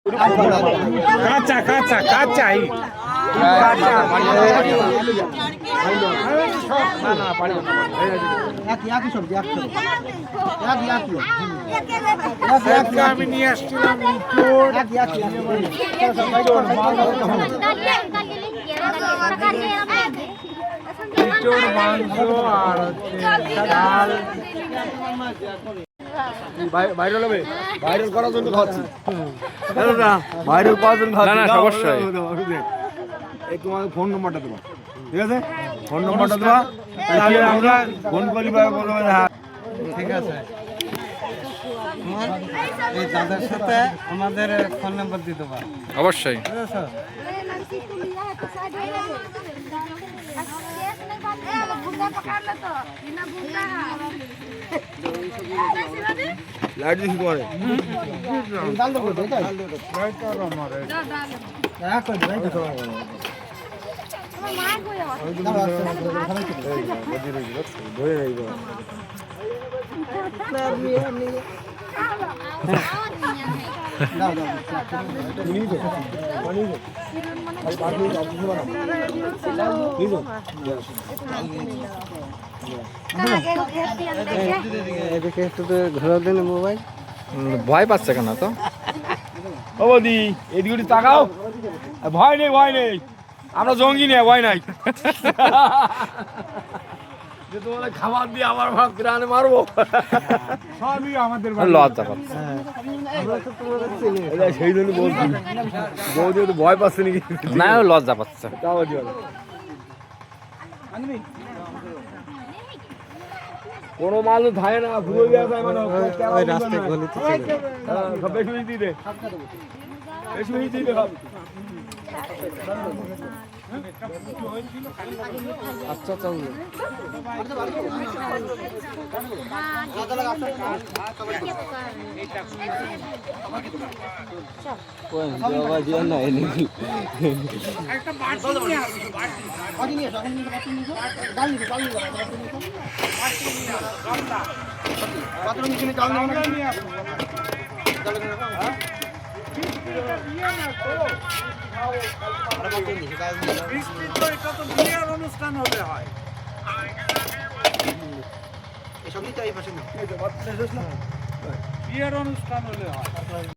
কাঁচা কাঁচা কাঁচাই আমি নিয়ে আসছিলাম মাংস আর ডাল ভাইরাল হবে ভাইরাল করার জন্য খাচ্ছি ভাইরাল করার জন্য খাচ্ছি না অবশ্যই এই তোমার ফোন নম্বরটা দেবো ঠিক আছে ফোন নম্বরটা দেবো তাহলে আমরা ফোন করি বা বলবো হ্যাঁ ঠিক আছে এই দাদার সাথে আমাদের ফোন নাম্বার দিতে পারো অবশ্যই লাইট দিছি তোমারে ডাল দাও তো তাই লাইট আর আমারে রাখ কই ভাই তো আমার মা কই ধরে রইব দাও দাও তুমি তো পানি দে ভাই বাকি যাচ্ছি না ঠিক আছে মোবাইল ভয় পাচ্ছে কেন তো ও বৌদি এদিকে তাকাও ভয় নেই আমরা জঙ্গি নেই ভয় নাই যে তোমাদের খাবার দিয়ে আমার ভাব গ্রানে মারবো সবই আমাদের লজ্জা পাচ্ছে সেই জন্য বলছি বৌদি তো ভয় পাচ্ছে নাকি না লজ্জা পাচ্ছে কোনো মাল ধায় না ভুলে গেছে মানে ওই রাস্তায় গলিতে চলে সব বেশি দিয়ে দে বেশি দিয়ে দে সব আচ্ছা চল কোন বাবা দিও না এনে একটা বাটি নিয়ে আসো বাটি নিয়ে আসো বাটি নিয়ে ডাল নিয়ে ডাল নিয়ে বাথরুম কিনে ডাল নিয়ে আসো বিয়ের অনুষ্ঠান হলে হয় বিয়ের অনুষ্ঠান হলে হয়